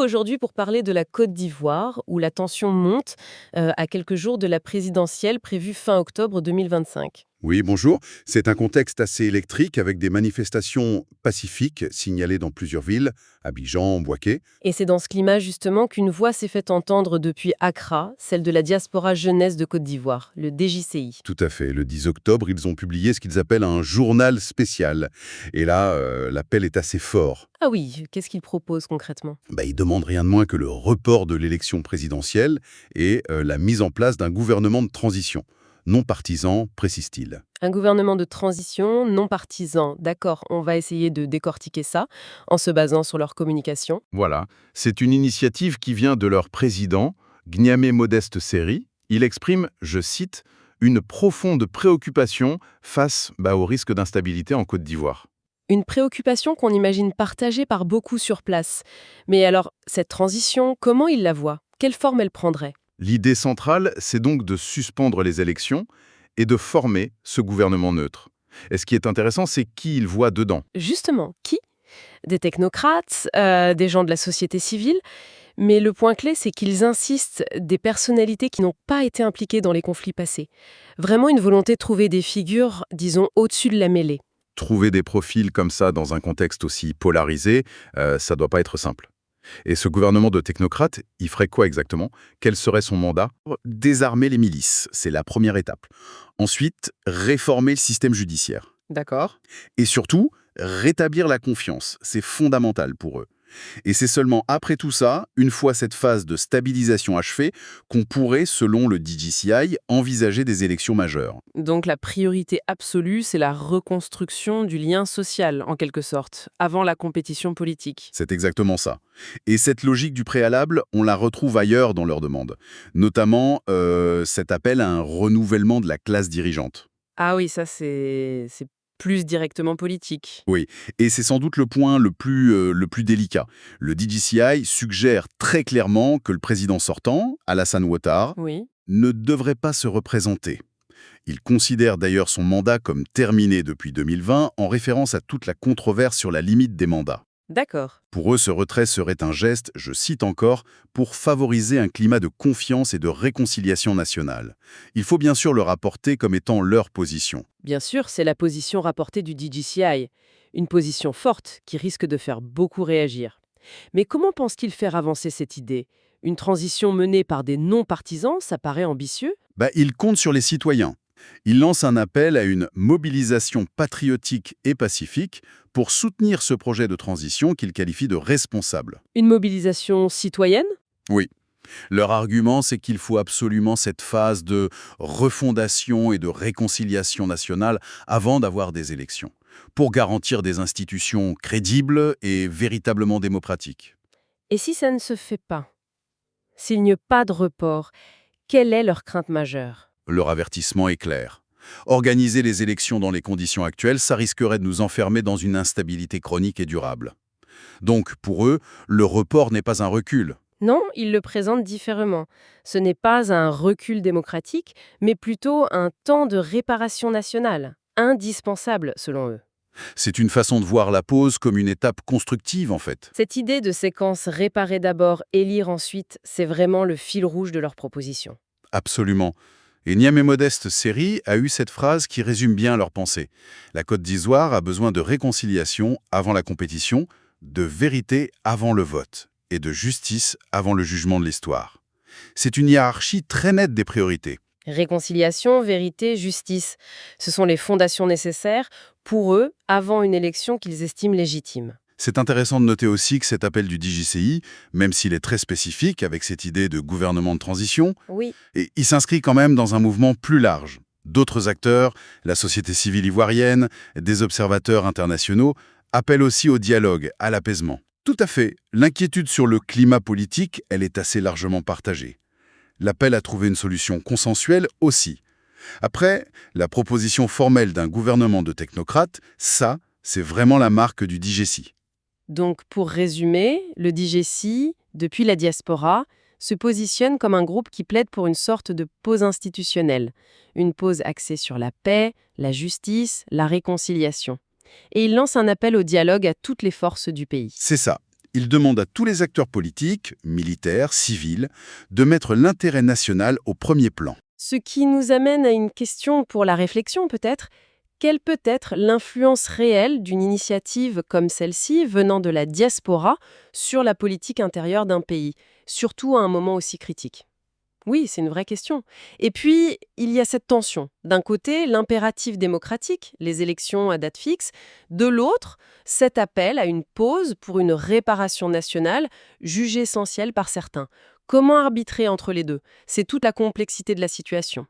Aujourd'hui pour parler de la Côte d'Ivoire, où la tension monte à quelques jours de la présidentielle prévue fin octobre 2025. Oui, bonjour. C'est un contexte assez électrique avec des manifestations pacifiques signalées dans plusieurs villes, Abidjan, Bouaké. Et c'est dans ce climat justement qu'une voix s'est fait entendre depuis Accra, celle de la diaspora jeunesse de Côte d'Ivoire, le DJCI. Tout à fait. Le 10 octobre, ils ont publié ce qu'ils appellent un journal spécial. Et là, l'appel est assez fort. Ah oui, qu'est-ce qu'ils proposent concrètement? Ils demandent rien de moins que le report de l'élection présidentielle et la mise en place d'un gouvernement de transition. Non partisan, précise-t-il. Un gouvernement de transition non partisan. D'accord, on va essayer de décortiquer ça en se basant sur leur communication. Voilà, c'est une initiative qui vient de leur président, Gniamé Modeste Seri. Il exprime, je cite, « une profonde préoccupation face au risque d'instabilité en Côte d'Ivoire ». Une préoccupation qu'on imagine partagée par beaucoup sur place. Mais alors, cette transition, comment ils la voient? Quelle forme elle prendrait? L'idée centrale, c'est donc de suspendre les élections et de former ce gouvernement neutre. Et ce qui est intéressant, c'est qui il voit dedans. Justement, qui? Des technocrates, des gens de la société civile. Mais le point clé, c'est qu'ils insistent des personnalités qui n'ont pas été impliquées dans les conflits passés. Vraiment une volonté de trouver des figures, disons, au-dessus de la mêlée. Trouver des profils comme ça dans un contexte aussi polarisé, ça doit pas être simple. Et ce gouvernement de technocrates, il ferait quoi exactement? Quel serait son mandat? Désarmer les milices, c'est la première étape. Ensuite, réformer le système judiciaire. D'accord. Et surtout, rétablir la confiance. C'est fondamental pour eux. Et c'est seulement après tout ça, une fois cette phase de stabilisation achevée, qu'on pourrait, selon le DJCI, envisager des élections majeures. Donc la priorité absolue, c'est la reconstruction du lien social, en quelque sorte, avant la compétition politique. C'est exactement ça. Et cette logique du préalable, on la retrouve ailleurs dans leurs demandes. Notamment cet appel à un renouvellement de la classe dirigeante. Ah oui, ça c'est plus directement politique. Oui, et c'est sans doute le point le plus délicat. Le DJCI suggère très clairement que le président sortant, Alassane Ouattara, Oui. ne devrait pas se représenter. Il considère d'ailleurs son mandat comme terminé depuis 2020 en référence à toute la controverse sur la limite des mandats. D'accord. Pour eux, ce retrait serait un geste, je cite encore, pour favoriser un climat de confiance et de réconciliation nationale. Il faut bien sûr le rapporter comme étant leur position. Bien sûr, c'est la position rapportée du DJCI. Une position forte qui risque de faire beaucoup réagir. Mais comment pense-t-il faire avancer cette idée? Une transition menée par des non-partisans, ça paraît ambitieux? Il compte sur les citoyens. Il lance un appel à une mobilisation patriotique et pacifique pour soutenir ce projet de transition qu'il qualifie de responsable. Une mobilisation citoyenne? Oui. Leur argument, c'est qu'il faut absolument cette phase de refondation et de réconciliation nationale avant d'avoir des élections, pour garantir des institutions crédibles et véritablement démocratiques. Et si ça ne se fait pas? S'il n'y a pas de report, quelle est leur crainte majeure? Leur avertissement est clair. Organiser les élections dans les conditions actuelles, ça risquerait de nous enfermer dans une instabilité chronique et durable. Donc, pour eux, le report n'est pas un recul. Non, ils le présentent différemment. Ce n'est pas un recul démocratique, mais plutôt un temps de réparation nationale, indispensable selon eux. C'est une façon de voir la pause comme une étape constructive, en fait. Cette idée de séquence réparer d'abord, élire ensuite, c'est vraiment le fil rouge de leur proposition. Absolument. Et Niamey Modeste Seri a eu cette phrase qui résume bien leur pensée. La Côte d'Ivoire a besoin de réconciliation avant la compétition, de vérité avant le vote, et de justice avant le jugement de l'histoire. C'est une hiérarchie très nette des priorités. Réconciliation, vérité, justice, ce sont les fondations nécessaires pour eux avant une élection qu'ils estiment légitime. C'est intéressant de noter aussi que cet appel du DJCI, même s'il est très spécifique avec cette idée de gouvernement de transition, Oui. il s'inscrit quand même dans un mouvement plus large. D'autres acteurs, la société civile ivoirienne, des observateurs internationaux, appellent aussi au dialogue, à l'apaisement. Tout à fait, l'inquiétude sur le climat politique, elle est assez largement partagée. L'appel à trouver une solution consensuelle aussi. Après, la proposition formelle d'un gouvernement de technocrates, ça, c'est vraiment la marque du DJCI. Donc, pour résumer, le DGCI, depuis la diaspora, se positionne comme un groupe qui plaide pour une sorte de pause institutionnelle, une pause axée sur la paix, la justice, la réconciliation. Et il lance un appel au dialogue à toutes les forces du pays. C'est ça. Il demande à tous les acteurs politiques, militaires, civils, de mettre l'intérêt national au premier plan. Ce qui nous amène à une question pour la réflexion peut-être. Quelle peut être l'influence réelle d'une initiative comme celle-ci venant de la diaspora sur la politique intérieure d'un pays, surtout à un moment aussi critique? Oui, c'est une vraie question. Et puis, il y a cette tension. D'un côté, l'impératif démocratique, les élections à date fixe. De l'autre, cet appel à une pause pour une réparation nationale, jugée essentielle par certains. Comment arbitrer entre les deux? C'est toute la complexité de la situation.